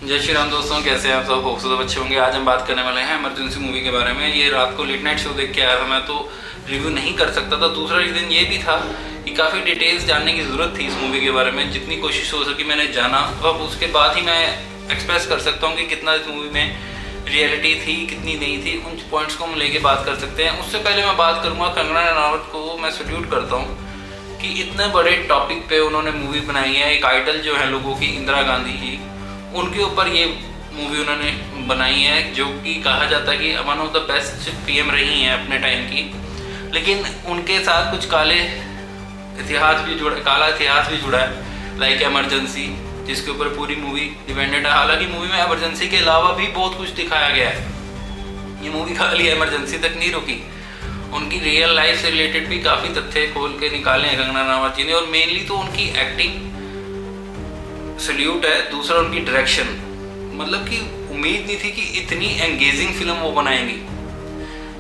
जय श्री राम दोस्तों, कैसे हैं आप सब? खूबसूरत बच्चे होंगे। आज हम बात करने वाले हैं इमरजेंसी मूवी के बारे में। ये रात को लेट नाइट शो देख के आया था मैं, तो रिव्यू नहीं कर सकता था। दूसरा रीज़न ये भी था कि काफ़ी डिटेल्स जानने की ज़रूरत थी इस मूवी के बारे में। जितनी कोशिश हो सकी मैंने जाना, अब उसके बाद ही मैं एक्सप्रेस कर सकता हूँ कि कितना इस मूवी में रियलिटी थी, कितनी नहीं थी। उन पॉइंट्स को हम लेके बात कर सकते हैं। उससे पहले मैं बात करूँगा कंगना रनावत को मैं सल्यूट करता हूँ कि इतने बड़े टॉपिक पे उन्होंने मूवी बनाई है। एक आइडल जो है लोगों की, इंदिरा गांधी जी, उनके ऊपर ये मूवी उन्होंने बनाई है, जो कि कहा जाता है कि one of the best PM रही हैं अपने टाइम की। लेकिन उनके साथ कुछ काला इतिहास भी जुड़ा है, लाइक इमरजेंसी, जिसके ऊपर पूरी मूवी डिपेंडेंट है। हालांकि मूवी में इमरजेंसी के अलावा भी बहुत कुछ दिखाया गया है। ये मूवी खाली इमरजेंसी तक नहीं रुकी, उनकी रियल लाइफ से रिलेटेड भी काफ़ी तथ्य खोल के निकाले हैं कंगना रनावत जी ने। और मेनली तो उनकी एक्टिंग सल्यूट है। दूसरा उनकी डायरेक्शन, मतलब कि उम्मीद नहीं थी कि इतनी एंगेजिंग फिल्म वो बनाएंगी।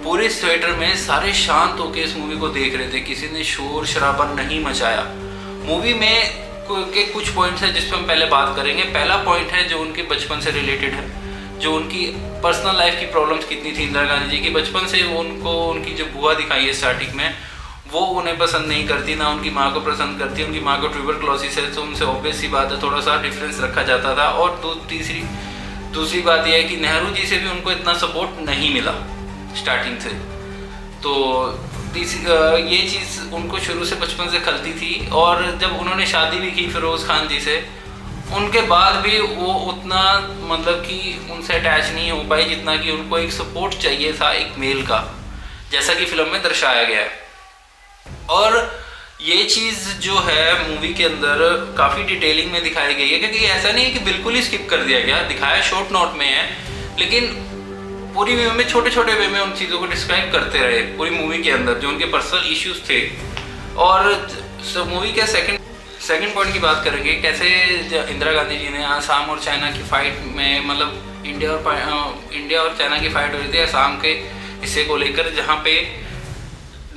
पूरे थिएटर में सारे शांत होकर इस मूवी को देख रहे थे, किसी ने शोर शराबा नहीं मचाया। मूवी में के कुछ पॉइंट्स हैं जिस पर हम पहले बात करेंगे। पहला पॉइंट है जो उनके बचपन से रिलेटेड है, जो उनकी पर्सनल लाइफ की प्रॉब्लम्स कितनी थी इंदिरा गांधी जी की। बचपन से उनको उनकी जो बुआ दिखाई है स्टार्टिंग में, वो उन्हें पसंद नहीं करती, ना उनकी माँ को पसंद करती। उनकी माँ को ट्यूबरक्लोसिस है, तो उनसे ऑब्वियस सी बात है थोड़ा सा डिफरेंस रखा जाता था। और दूसरी बात यह है कि नेहरू जी से भी उनको इतना सपोर्ट नहीं मिला स्टार्टिंग से। तो ये चीज़ उनको शुरू से बचपन से खलती थी। और जब उन्होंने शादी भी की फिरोज़ खान जी से, उनके बाद भी वो उतना मतलब कि उनसे अटैच नहीं हो पाई जितना कि उनको एक सपोर्ट चाहिए था एक मेल का, जैसा कि फिल्म में दर्शाया गया है। और ये चीज़ जो है मूवी के अंदर काफ़ी डिटेलिंग में दिखाई गई है, क्योंकि ऐसा नहीं है कि बिल्कुल ही स्किप कर दिया गया, दिखाया शॉर्ट नोट में है, लेकिन पूरी मूवी में छोटे छोटे वे में उन चीज़ों को डिस्क्राइब करते रहे पूरी मूवी के अंदर, जो उनके पर्सनल इश्यूज थे। और मूवी के सेकंड पॉइंट की बात करेंगे, कैसे इंदिरा गांधी जी ने आसाम और चाइना की फाइट में, मतलब इंडिया और चाइना की फाइट हो रही थी आसाम के हिस्से को लेकर, जहाँ पे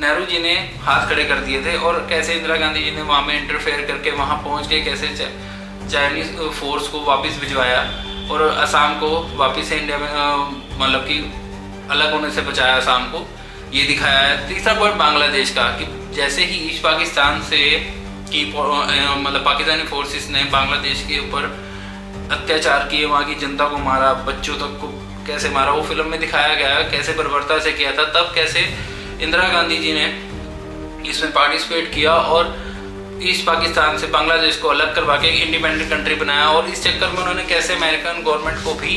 नेहरू जी ने हाथ खड़े कर दिए थे, और कैसे इंदिरा गांधी जी ने वहाँ में इंटरफेयर करके वहाँ पहुँच के कैसे चाइनीज़ फोर्स को वापस भिजवाया और असम को वापस से इंडिया में मतलब कि अलग होने से बचाया असम को, ये दिखाया है। तीसरा पॉइंट बांग्लादेश का, कि जैसे ही ईस्ट पाकिस्तान से की मतलब पाकिस्तानी फोर्सेस ने बांग्लादेश के ऊपर अत्याचार किए, वहाँ की जनता को मारा, बच्चों तक को कैसे मारा, वो फिल्म में दिखाया गया है। कैसे बर्बरता से किया था, तब कैसे इंदिरा गांधी जी ने इसमें पार्टिसिपेट किया और ईस्ट पाकिस्तान से बांग्लादेश को अलग करवा के एक इंडिपेंडेंट कंट्री बनाया। और इस चक्कर में उन्होंने कैसे अमेरिकन गवर्नमेंट को भी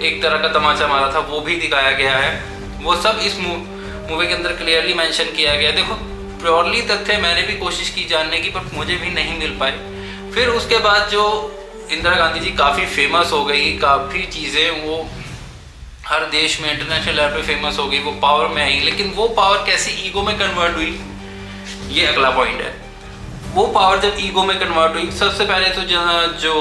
एक तरह का तमाचा मारा था, वो भी दिखाया गया है। वो सब इस मूवी के अंदर क्लियरली मेंशन किया गया। देखो, प्योरली तथ्य मैंने भी कोशिश की जानने की, पर मुझे भी नहीं मिल पाए। फिर उसके बाद जो इंदिरा गांधी जी काफ़ी फेमस हो गई, काफ़ी चीज़ें वो हर देश में इंटरनेशनल लेवल पे फेमस हो गई, वो पावर में आई। लेकिन वो पावर कैसे ईगो में कन्वर्ट हुई, ये अगला पॉइंट है। वो पावर जब ईगो में कन्वर्ट हुई, सबसे पहले तो जो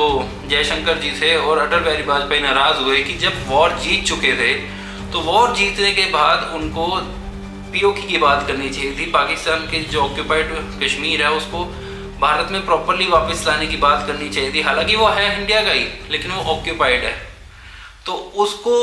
जयशंकर जी थे और अटल बिहारी वाजपेयी नाराज़ हुए कि जब वॉर जीत चुके थे, तो वॉर जीतने के बाद उनको पीओके की बात करनी चाहिए थी। पाकिस्तान के जो ऑक्यूपाइड कश्मीर है उसको भारत में प्रॉपरली वापस लाने की बात करनी चाहिए थी। हालांकि वो है इंडिया का ही, लेकिन वो ऑक्यूपाइड है, तो उसको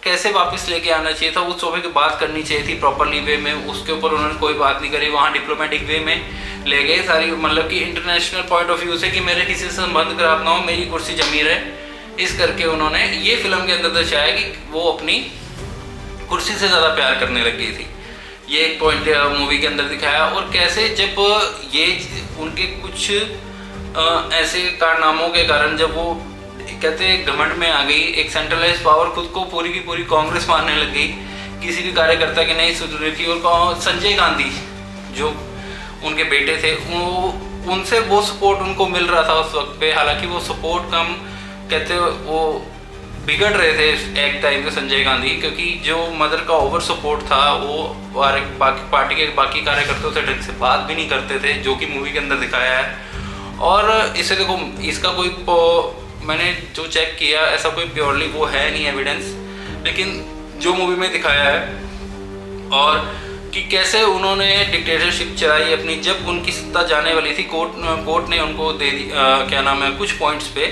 कैसे वापस लेके आना चाहिए था, उस टॉपिक की बात करनी चाहिए थी प्रॉपरली वे में। उसके ऊपर उन्होंने कोई बात नहीं करी। वहाँ डिप्लोमेटिक वे में ले गए सारी, मतलब कि इंटरनेशनल पॉइंट ऑफ व्यू से कि मेरे किसी से संबंध खराब ना हो, मेरी कुर्सी जमी रहे। इस करके उन्होंने ये फिल्म के अंदर दर्शाया कि वो अपनी कुर्सी से ज़्यादा प्यार करने लग गई थी। ये एक पॉइंट मूवी के अंदर दिखाया। और कैसे जब ये उनके कुछ ऐसे कारनामों के कारण, जब वो कहते घमंड में आ गई, एक सेंट्रलाइज पावर खुद को पूरी की पूरी कांग्रेस मानने लग गई, किसी भी कार्यकर्ता की नहीं सुन रही थी। और संजय गांधी जो उनके बेटे थे, उनसे वो सपोर्ट उनको मिल रहा था उस वक्त पे। हालांकि वो सपोर्ट कम, कहते वो बिगड़ रहे थे एक टाइम पे संजय गांधी, क्योंकि जो मदर का ओवर सपोर्ट था, वो पार्टी के बाकी कार्यकर्ताओं से ढंग से बात भी नहीं करते थे, जो कि मूवी के अंदर दिखाया है। और इसे देखो, इसका कोई मैंने जो चेक किया, ऐसा कोई प्योरली वो है नहीं एविडेंस, लेकिन जो मूवी में दिखाया है, और कि कैसे उन्होंने डिक्टेटरशिप चलाई अपनी। जब उनकी सत्ता जाने वाली थी, कोर्ट ने उनको दे दी, क्या नाम है, कुछ पॉइंट्स पे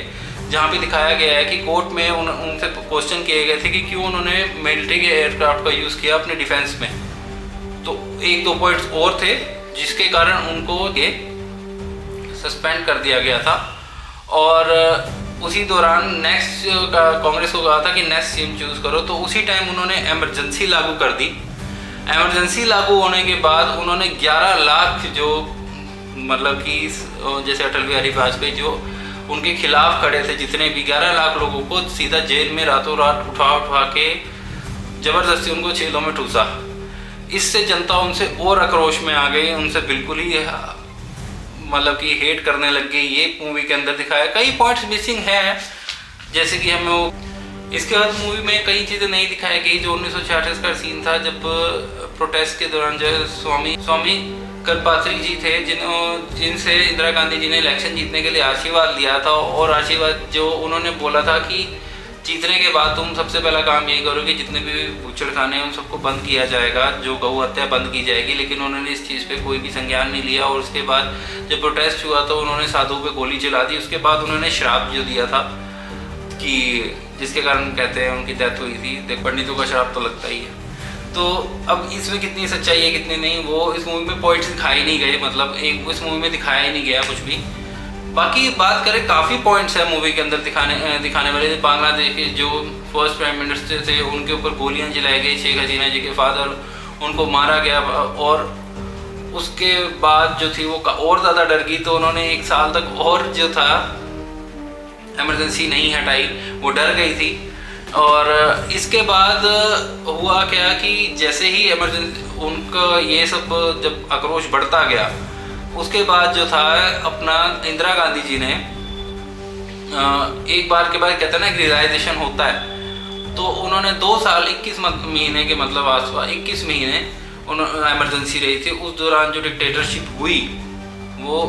जहाँ पे दिखाया गया है कि कोर्ट में उनसे क्वेश्चन किए गए थे कि क्यों उन्होंने मिलिट्री के एयरक्राफ्ट का यूज़ किया अपने डिफेंस में। तो 1-2 पॉइंट्स और थे जिसके कारण उनको ये सस्पेंड कर दिया गया था। और उसी दौरान नेक्स्ट कांग्रेस को कहा था कि नेक्स्ट सीएम चूज़ करो, तो उसी टाइम उन्होंने इमरजेंसी लागू कर दी। इमरजेंसी लागू होने के बाद उन्होंने 11 लाख जो मतलब कि जैसे अटल बिहारी वाजपेयी जो उनके खिलाफ खड़े थे जितने भी 11 लाख लोगों को सीधा जेल में रातों रात उठा के ज़बरदस्ती उनको जेलों में ठूसा। इससे जनता उनसे और आक्रोश में आ गई, उनसे बिल्कुल ही मतलब कि हेट करने लग गई। ये मूवी के अंदर दिखाया, कई पॉइंट्स मिसिंग है जैसे कि हमें वो इसके बाद मूवी में कई चीज़ें नहीं दिखाई गई। जो 1966 का सीन था जब प्रोटेस्ट के दौरान जो स्वामी कल्पात्री जी थे जिनसे इंदिरा गांधी जी ने इलेक्शन जीतने के लिए आशीर्वाद लिया था, और आशीर्वाद जो उन्होंने बोला था कि जीतने के बाद तुम सबसे पहला काम यही करो कि जितने भी बूचड़खाने हैं उन सबको बंद किया जाएगा, जो गौ हत्या बंद की जाएगी। लेकिन उन्होंने इस चीज़ पे कोई भी संज्ञान नहीं लिया, और उसके बाद जब प्रोटेस्ट हुआ तो उन्होंने साधुओं पे गोली चला दी। उसके बाद उन्होंने श्राप जो दिया था कि जिसके कारण कहते हैं उनकी डेथ हुई थी। देख, पंडितों का श्राप तो लगता ही है। तो अब इसमें कितनी सच्चाई है कितनी नहीं, वो इस मूवी में पॉइंट्स दिखाए नहीं गए, मतलब एक इस मूवी में दिखाया ही नहीं गया कुछ भी। बाकी बात करें, काफ़ी पॉइंट्स है मूवी के अंदर दिखाने वाले। बांग्लादेश के जो फर्स्ट प्राइम मिनिस्टर थे उनके ऊपर गोलियां चलाई गई, शेख हसीना जी के फादर उनको मारा गया, और उसके बाद जो थी वो और ज़्यादा डर गई, तो उन्होंने 1 साल तक और जो था इमरजेंसी नहीं हटाई, वो डर गई थी। और इसके बाद हुआ क्या कि जैसे ही इमरजेंसी उनका ये सब जब आक्रोश बढ़ता गया, उसके बाद जो था अपना इंदिरा गांधी जी ने एक बार के बाद कहते हैं ना रियलाइजेशन होता है, तो उन्होंने 2 साल 21 महीने के मतलब आसपास 21 महीने इमरजेंसी रही थी। उस दौरान जो डिक्टेटरशिप हुई वो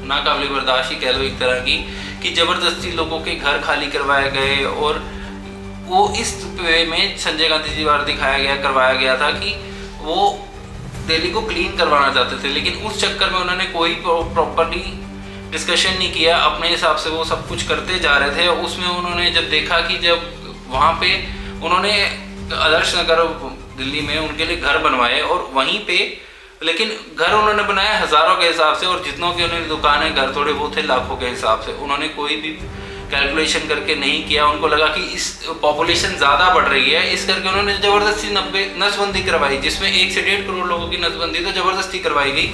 नाकाबिले बर्दाश्त ही कह लो एक तरह की, कि ज़बरदस्ती लोगों के घर खाली करवाए गए। और वो इस वे में संजय गांधी जी द्वारा करवाया गया था कि वो दिल्ली को क्लीन करवाना चाहते थे, लेकिन उस चक्कर में उन्होंने कोई प्रॉपर्ली डिस्कशन नहीं किया, अपने हिसाब से वो सब कुछ करते जा रहे थे। उसमें उन्होंने जब देखा कि जब वहाँ पे उन्होंने आदर्श नगर दिल्ली में उनके लिए घर बनवाए, और वहीं पे लेकिन घर उन्होंने बनाया हज़ारों के हिसाब से, और जितनों की उन्होंने दुकानें घर थोड़े वो थे लाखों के हिसाब से। उन्होंने कोई भी कैलकुलेशन करके नहीं किया। उनको लगा कि इस पॉपुलेशन ज़्यादा बढ़ रही है, इस करके उन्होंने ज़बरदस्ती नसबंदी करवाई, जिसमें 1 से 1.5 करोड़ लोगों की नसबंदी तो ज़बरदस्ती करवाई गई।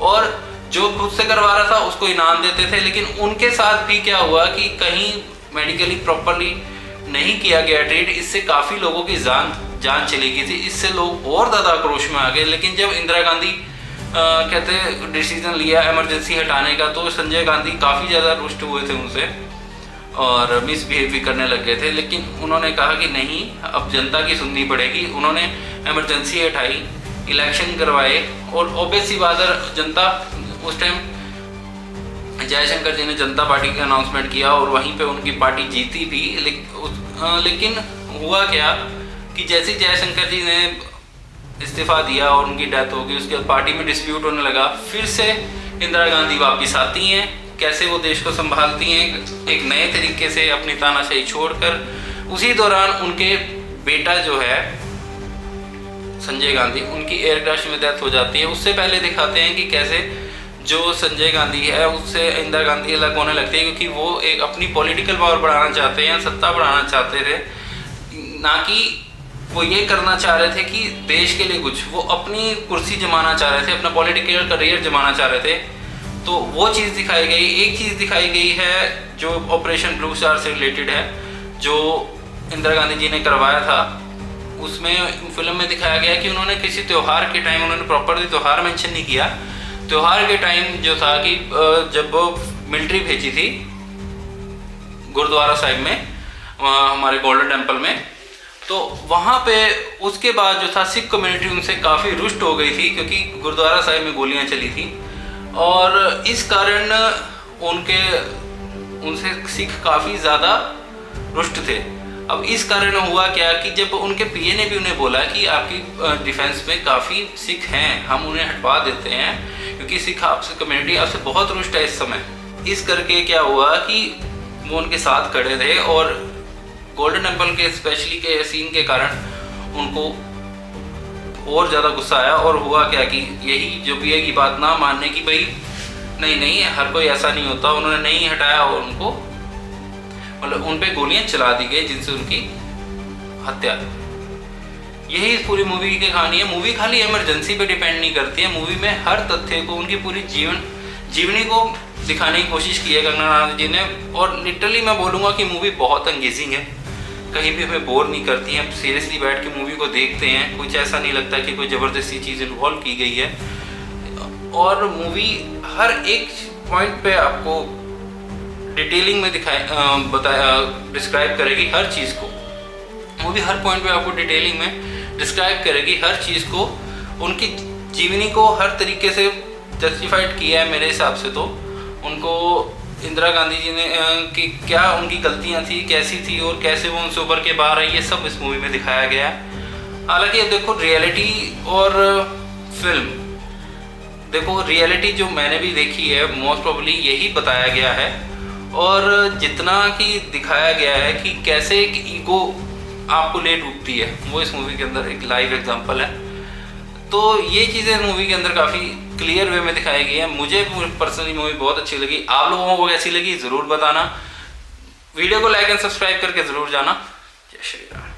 और जो खुद से करवा रहा था उसको इनाम देते थे। लेकिन उनके साथ भी क्या हुआ कि कहीं मेडिकली प्रॉपरली नहीं किया गया ट्रीट, इससे काफ़ी लोगों की जान चली गई थी। इससे लोग और ज़्यादा आक्रोश में आ गए। लेकिन जब इंदिरा गांधी कहते डिसीजन लिया इमरजेंसी हटाने का, तो संजय गांधी काफ़ी ज़्यादा रुष्ट हुए थे उनसे और मिसबिहेव भी करने लग गए थे। लेकिन उन्होंने कहा कि नहीं, अब जनता की सुननी पड़ेगी। उन्होंने इमरजेंसी हटाई, इलेक्शन करवाए, और ऑब्वियसली बात है जनता उस टाइम जयशंकर जी ने जनता पार्टी का अनाउंसमेंट किया और वहीं पे उनकी पार्टी जीती भी। लेकिन हुआ क्या कि जैसे ही जयशंकर जी ने इस्तीफा दिया और उनकी डेथ हो गई, उसके बाद पार्टी में डिस्प्यूट होने लगा। फिर से इंदिरा गांधी वापस आती हैं, कैसे वो देश को संभालती हैं एक नए तरीके से अपनी तानाशाही छोड़कर। उसी दौरान उनके बेटा जो है संजय गांधी, उनकी एयर क्रैश में डेथ हो जाती है। उससे पहले दिखाते हैं कि कैसे जो संजय गांधी है उससे इंदिरा गांधी अलग होने लगती है, क्योंकि वो एक अपनी पॉलिटिकल पावर बढ़ाना चाहते हैं, सत्ता बढ़ाना चाहते थे, ना कि वो ये करना चाह रहे थे कि देश के लिए कुछ, वो अपनी कुर्सी जमाना चाह रहे थे, अपना पॉलिटिकल करियर जमाना चाह रहे थे। तो वो चीज़ दिखाई गई। एक चीज़ दिखाई गई है जो ऑपरेशन ब्लू स्टार से रिलेटेड है, जो इंदिरा गांधी जी ने करवाया था। उसमें फिल्म में दिखाया गया कि उन्होंने किसी त्यौहार के टाइम, उन्होंने प्रॉपरली त्यौहार मेंशन नहीं किया, त्यौहार के टाइम जो था कि जब मिलिट्री भेजी थी गुरुद्वारा साहिब में, हमारे गोल्डन टेम्पल में, तो वहाँ पे उसके बाद जो था सिख कम्युनिटी उनसे काफ़ी रुष्ट हो गई थी, क्योंकि गुरुद्वारा साहिब में गोलियाँ चली थी और इस कारण उनसे सिख काफ़ी ज़्यादा रुष्ट थे। अब इस कारण हुआ क्या कि जब उनके पीए ने भी उन्हें बोला कि आपकी डिफेंस में काफ़ी सिख हैं, हम उन्हें हटवा देते हैं क्योंकि सिख आपसे कम्युनिटी आपसे बहुत रुष्ट है इस समय। इस करके क्या हुआ कि वो उनके साथ खड़े थे और गोल्डन टेम्पल के स्पेशली के सीन के कारण उनको और ज़्यादा गुस्सा आया। और हुआ क्या कि यही जो पिया की बात ना मानने की, भाई नहीं हर कोई ऐसा नहीं होता, उन्होंने नहीं हटाया और उनको मतलब उन पे गोलियां चला दी गई जिनसे उनकी हत्या। यही इस पूरी मूवी की कहानी है। मूवी खाली इमरजेंसी पे डिपेंड नहीं करती है, मूवी में हर तथ्य को, उनकी पूरी जीवनी को दिखाने की कोशिश की है कंगना रनावत जी ने। और लिटरली मैं बोलूँगा कि मूवी बहुत एंगेजिंग है, कहीं भी हमें बोर नहीं करती है। हम सीरियसली बैठ के मूवी को देखते हैं, कुछ ऐसा नहीं लगता कि कोई ज़बरदस्ती चीज़ इन्वॉल्व की गई है। और मूवी हर एक पॉइंट पे आपको डिटेलिंग में डिस्क्राइब करेगी हर चीज़ को। मूवी हर पॉइंट पे आपको डिटेलिंग में डिस्क्राइब करेगी हर चीज़ को। उनकी जीवनी को हर तरीके से जस्टिफाइड किया है मेरे हिसाब से। तो उनको इंदिरा गांधी जी ने कि क्या उनकी गलतियां थी, कैसी थी और कैसे वो उनसे उभर के बाहर आई, ये सब इस मूवी में दिखाया गया है। हालांकि देखो रियलिटी और फिल्म, देखो रियलिटी जो मैंने भी देखी है मोस्ट प्रोबेबली यही बताया गया है। और जितना कि दिखाया गया है कि कैसे एक ईगो आपको ले डूबती है, वो इस मूवी के अंदर एक लाइव एग्जांपल है। तो ये चीज़ें मूवी के अंदर काफ़ी क्लियर वे में दिखाई गई है। मुझे पर्सनली मूवी बहुत अच्छी लगी। आप लोगों को कैसी लगी ज़रूर बताना। वीडियो को लाइक एंड सब्सक्राइब करके ज़रूर जाना। जय श्री राम।